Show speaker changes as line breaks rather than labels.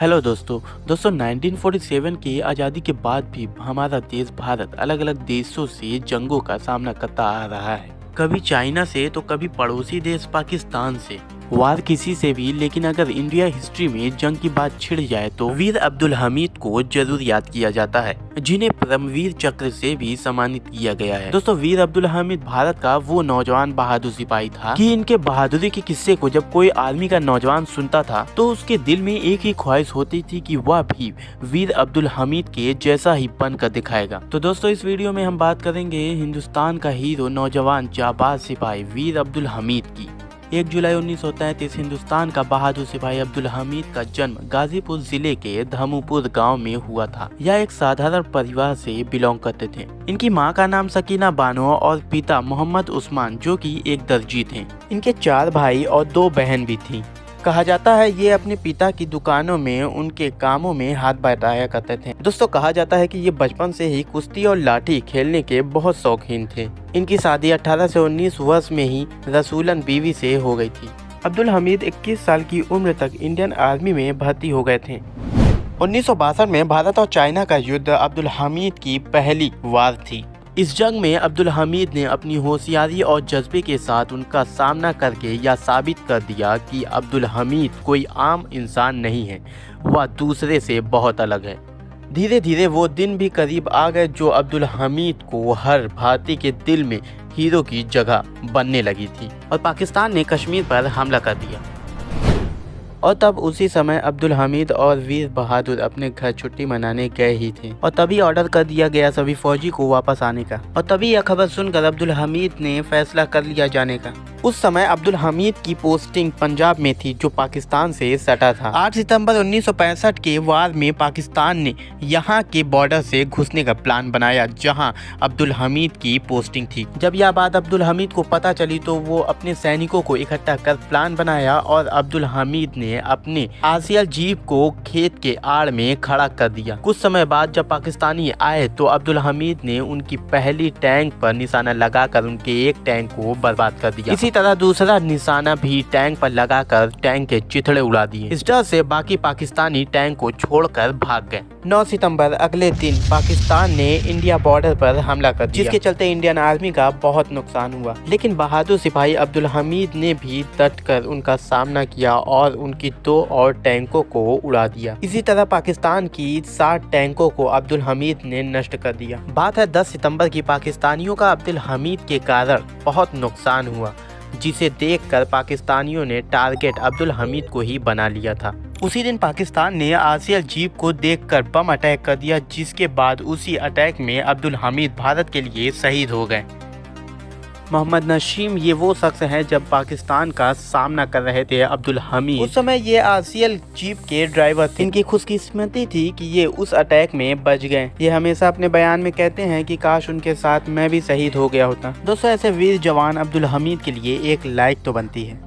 Hello दोस्तों 1947 की आज़ादी के बाद भी हमारा देश भारत अलग अलग देशों से जंगों का सामना करता आ रहा है। कभी चाइना से तो कभी पड़ोसी देश पाकिस्तान से, वार किसी से भी। लेकिन अगर इंडिया हिस्ट्री में जंग की बात छिड़ जाए तो वीर अब्दुल हमीद को जरूर याद किया जाता है, जिन्हें परमवीर चक्र से भी सम्मानित किया गया है। दोस्तों, वीर अब्दुल हमीद भारत का वो नौजवान बहादुर सिपाही था कि इनके बहादुरी के किस्से को जब कोई आर्मी का नौजवान सुनता था तो उसके दिल में एक ही ख्वाहिश होती थी कि वह भी वीर अब्दुल हमीद के जैसा ही बनकर दिखाएगा। तो दोस्तों, इस वीडियो में हम बात करेंगे हिंदुस्तान का हीरो नौजवान जाबाज सिपाही वीर अब्दुल हमीद की। 1 जुलाई 1933 हिंदुस्तान का बहादुर सिपाही अब्दुल हमीद का जन्म गाजीपुर जिले के धमुपुर गांव में हुआ था। यह एक साधारण परिवार से बिलोंग करते थे। इनकी मां का नाम सकीना बानो और पिता मोहम्मद उस्मान, जो कि एक दर्जी थे। इनके 4 भाई और 2 बहन भी थी। कहा जाता है ये अपने पिता की दुकानों में उनके कामों में हाथ बटाया करते थे। दोस्तों, कहा जाता है कि ये बचपन से ही कुश्ती और लाठी खेलने के बहुत शौकीन थे। इनकी शादी 18 से 19 वर्ष में ही रसूलन बीवी से हो गई थी। अब्दुल हमीद 21 साल की उम्र तक इंडियन आर्मी में भर्ती हो गए थे। 1962 में भारत और चाइना का युद्ध अब्दुल हमीद की पहली वार थी। इस जंग में अब्दुल हमीद ने अपनी होशियारी और जज्बे के साथ उनका सामना करके यह साबित कर दिया कि अब्दुल हमीद कोई आम इंसान नहीं है, वह दूसरे से बहुत अलग है। धीरे धीरे वो दिन भी करीब आ गए जो अब्दुल हमीद को हर भारतीय के दिल में हीरो की जगह बनने लगी थी और पाकिस्तान ने कश्मीर पर हमला कर दिया। और तब उसी समय अब्दुल हमीद और वीर बहादुर अपने घर छुट्टी मनाने गए ही थे और तभी ऑर्डर कर दिया गया सभी फौजी को वापस आने का। और तभी यह खबर सुनकर अब्दुल हमीद ने फैसला कर लिया जाने का। उस समय अब्दुल हमीद की पोस्टिंग पंजाब में थी, जो पाकिस्तान से सटा था। 8 सितंबर 1965 के वार में पाकिस्तान ने यहाँ के बॉर्डर से घुसने का प्लान बनाया, जहाँ अब्दुल हमीद की पोस्टिंग थी। जब यह बात अब्दुल हमीद को पता चली तो वो अपने सैनिकों को इकट्ठा कर प्लान बनाया और अब्दुल हमीद ने अपने आरसीएल जीप को खेत के आड़ में खड़ा कर दिया। कुछ समय बाद जब पाकिस्तानी आए तो अब्दुल हमीद ने उनकी पहली टैंक पर निशाना लगाकर उनके एक टैंक को बर्बाद कर दिया। इसी तरह दूसरा निशाना भी टैंक पर लगाकर टैंक के चिथड़े उड़ा दिए। इस डर से बाकी पाकिस्तानी टैंक को छोड़कर भाग गए। 9 सितंबर अगले दिन पाकिस्तान ने इंडिया बॉर्डर पर हमला कर दिया, जिसके चलते इंडियन आर्मी का बहुत नुकसान हुआ। लेकिन बहादुर सिपाही अब्दुल हमीद ने भी डटकर उनका सामना किया और उनकी 2 और टैंकों को उड़ा दिया। इसी तरह पाकिस्तान की 60 टैंकों को अब्दुल हमीद ने नष्ट कर दिया। बात है 10 सितंबर की। पाकिस्तानियों का अब्दुल हमीद के कारण बहुत नुकसान हुआ, जिसे देखकर पाकिस्तानियों ने टारगेट अब्दुल हमीद को ही बना लिया था। उसी दिन पाकिस्तान ने आरसीएल जीप को देखकर बम अटैक कर दिया, जिसके बाद उसी अटैक में अब्दुल हमीद भारत के लिए शहीद हो गए। मोहम्मद नसीम ये वो शख्स हैं जब पाकिस्तान का सामना कर रहे थे अब्दुल हमीद। उस समय ये आरसीएल जीप के ड्राइवर थे। इनकी खुशकिस्मती थी कि ये उस अटैक में बच गए। ये हमेशा अपने बयान में कहते हैं कि काश उनके साथ मैं भी शहीद हो गया होता। दोस्तों, ऐसे वीर जवान अब्दुल हमीद के लिए एक लाइक तो बनती है।